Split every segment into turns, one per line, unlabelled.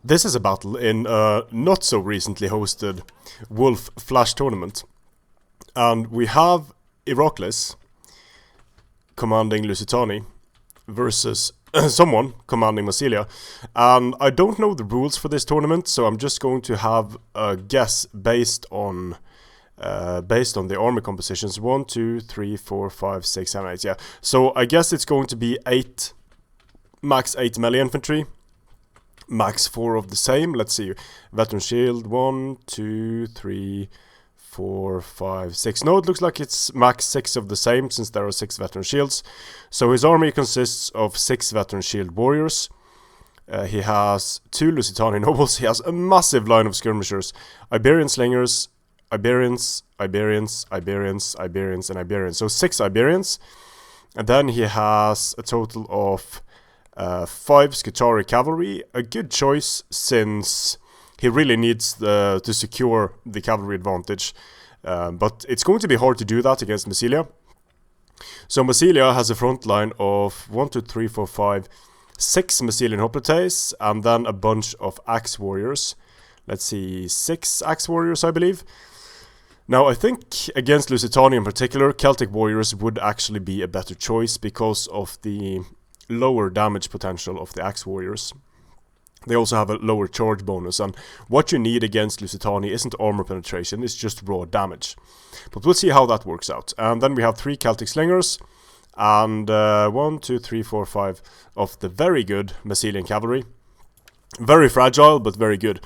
This is a battle in a not so recently hosted Wolf Flash tournament. And we have Iraklis commanding Lusitani versus someone commanding Massilia. And I don't know the rules for this tournament, so I'm just going to have a guess based on the army compositions. 1, 2, 3, 4, 5, 6, 7, 8. Yeah. So I guess it's going to be max 8 melee infantry. Max 4 of the same. Let's see. Veteran shield. 1, 2, 3, 4, 5, 6. No, it looks like it's max 6 of the same, since there are 6 veteran shields. So his army consists of 6 veteran shield warriors. He has 2 Lusitani nobles. He has a massive line of skirmishers. Iberian slingers. Iberians, Iberians, Iberians, Iberians, and Iberians. So 6 Iberians. And then he has a total of 5 Scutari cavalry. A good choice, since he really needs to secure the cavalry advantage. But it's going to be hard to do that against Massilia. So Massilia has a front line of 1, 2, 3, 4, 5, 6 Massilian hoplites, and then a bunch of axe warriors. Let's see, 6 axe warriors, I believe. Now, I think against Lusitani in particular, Celtic warriors would actually be a better choice because of the lower damage potential of the axe warriors. They also have a lower charge bonus, and what you need against Lusitani isn't armor penetration, it's just raw damage. But we'll see how that works out. And then we have 3 Celtic slingers, and 1, 2, 3, 4, 5 of the very good Massilian cavalry. Very fragile, but very good.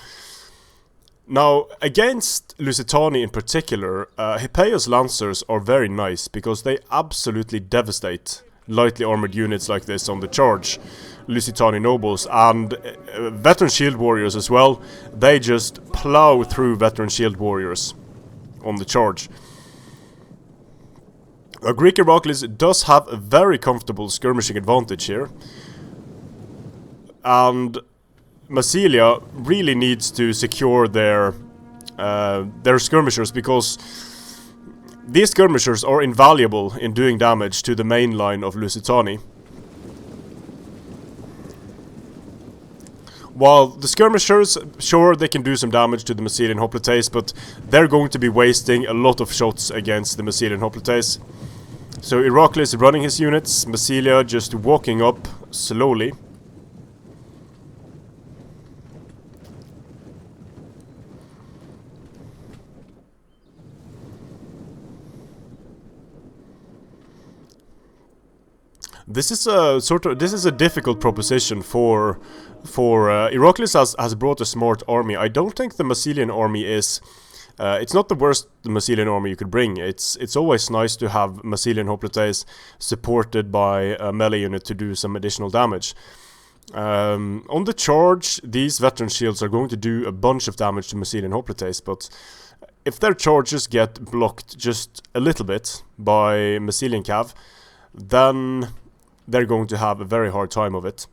Now, against Lusitani in particular, Hippea's Lancers are very nice, because they absolutely devastate lightly armored units like this on the charge. Lusitani nobles and veteran shield warriors as well. They just plow through veteran shield warriors on the charge. Greek Iraklis does have a very comfortable skirmishing advantage here. And Massilia really needs to secure their skirmishers, because these skirmishers are invaluable in doing damage to the main line of Lusitani. While the skirmishers, sure, they can do some damage to the Massilian hoplites, but they're going to be wasting a lot of shots against the Massilian hoplites. So Iraklis running his units, Massilia just walking up slowly. This is a difficult proposition for Iraklis has brought a smart army. I don't think the Massilian army is it's not the worst Massilian army you could bring. It's always nice to have Massilian hoplites supported by a melee unit to do some additional damage. On the charge, these veteran shields are going to do a bunch of damage to Massilian hoplites, but if their charges get blocked just a little bit by Massilian cav, then they're going to have a very hard time of it.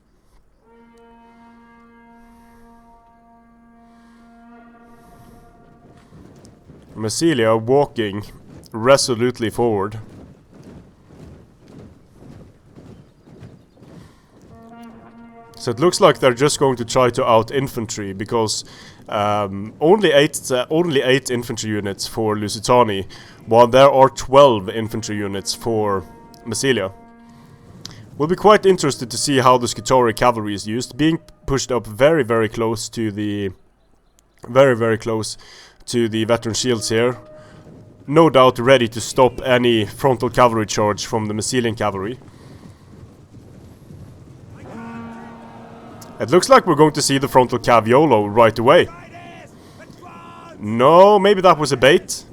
Massilia walking resolutely forward. So it looks like they're just going to try to out-infantry, because only 8 infantry units for Lusitani, while there are 12 infantry units for Massilia. We'll be quite interested to see how the Scutari cavalry is used, being pushed up very, very close to the veteran shields here. No doubt ready to stop any frontal cavalry charge from the Massilian cavalry. It looks like we're going to see the frontal cav YOLO right away. No, maybe that was a bait.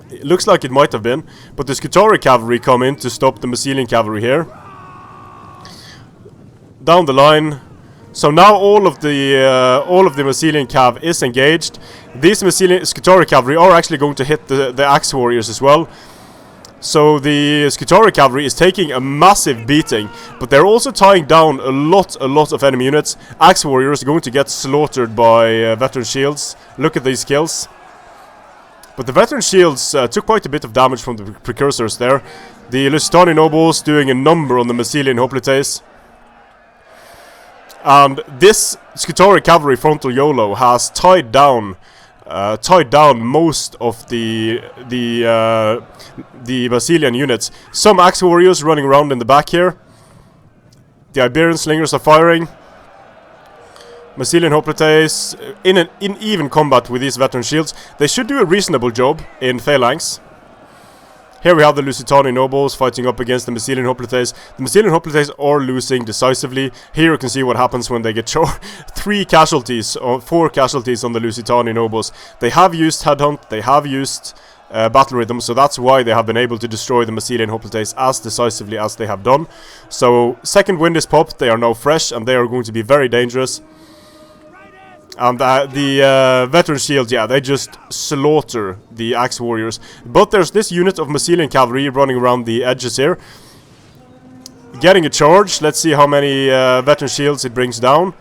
It looks like it might have been, but the Scutari cavalry come in to stop the Massilian cavalry here. Down the line. So now all of the Massilian cav is engaged. These Massilian Scutari cavalry are actually going to hit the axe warriors as well. So the Scutari cavalry is taking a massive beating, but they're also tying down a lot of enemy units. Axe warriors are going to get slaughtered by veteran shields. Look at these kills. But the veteran shields took quite a bit of damage from the precursors there. The Lusitani nobles doing a number on the Massilian hoplites. And this Scutari cavalry frontal YOLO has tied down most of the Massilian units. Some axe warriors running around in the back here. The Iberian slingers are firing. Massilian hoplites in even combat with these veteran shields. They should do a reasonable job in phalanx. Here we have the Lusitani nobles fighting up against the Massilian hoplites. The Massilian hoplites are losing decisively. Here you can see what happens when they get 4 casualties on the Lusitani nobles. They have used headhunt, they have used battle rhythm, so that's why they have been able to destroy the Massilian hoplites as decisively as they have done. So second wind is popped, they are now fresh and they are going to be very dangerous. And the veteran shields, yeah, they just slaughter the axe warriors. But there's this unit of Massilian cavalry running around the edges here, getting a charge. Let's see how many veteran shields it brings down.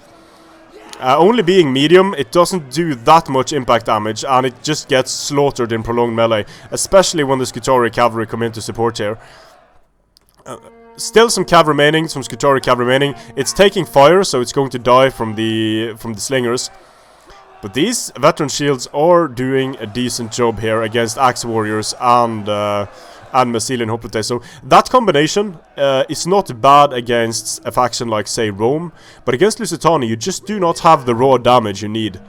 Only being medium, it doesn't do that much impact damage, and it just gets slaughtered in prolonged melee, especially when the Scutari cavalry come in to support here. Still some cav remaining, some Scutari cav remaining. It's taking fire, so it's going to die from the slingers. But these veteran shields are doing a decent job here against axe warriors and Massilian hoplites. So that combination is not bad against a faction like, say, Rome, but against Lusitani you just do not have the raw damage you need.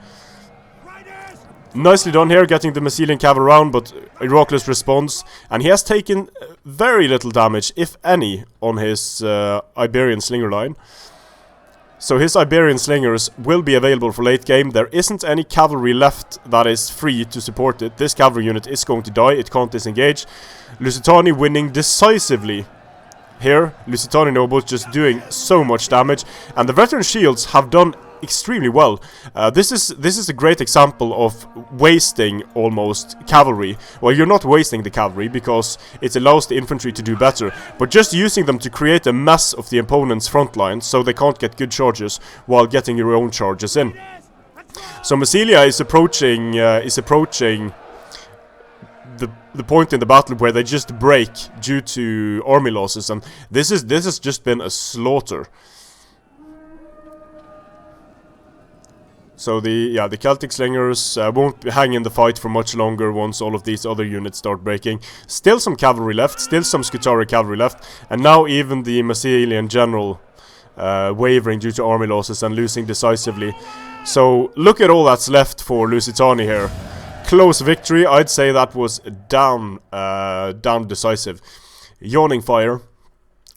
Nicely done here, getting the Massilian cav around, but Iraklis responds, and he has taken very little damage, if any, on his Iberian slinger line. So his Iberian slingers will be available for late game. There isn't any cavalry left that is free to support it. This cavalry unit is going to die, it can't disengage. Lusitani winning decisively here. Lusitani nobles just doing so much damage, and the veteran shields have done extremely well. This is a great example of wasting almost cavalry. Well, you're not wasting the cavalry because it allows the infantry to do better, but just using them to create a mess of the opponent's front line so they can't get good charges while getting your own charges in. So Massilia is approaching the point in the battle where they just break due to army losses, and this has just been a slaughter. So the Celtic slingers won't hang in the fight for much longer once all of these other units start breaking. Still some cavalry left, still some Scutari cavalry left, and now even the Massilian general wavering due to army losses and losing decisively. So look at all that's left for Lusitani here. Close victory, I'd say that was damn decisive. Yawningfire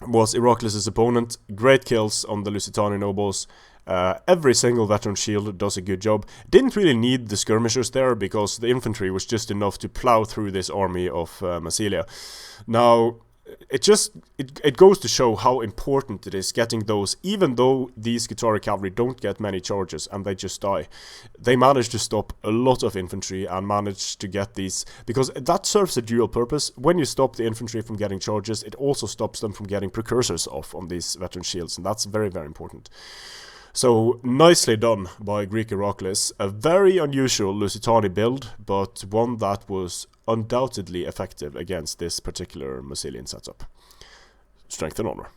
was Iraklis' opponent. Great kills on the Lusitani nobles. Every single veteran shield does a good job. Didn't really need the skirmishers there because the infantry was just enough to plow through this army of Massilia. Now, it goes to show how important it is getting those, even though these Scutari cavalry don't get many charges and they just die. They manage to stop a lot of infantry and manage to get these, because that serves a dual purpose. When you stop the infantry from getting charges, it also stops them from getting precursors off on these veteran shields, and that's very, very important. So, nicely done by Greek Iraklis. A very unusual Lusitani build, but one that was undoubtedly effective against this particular Massilian setup. Strength and honor.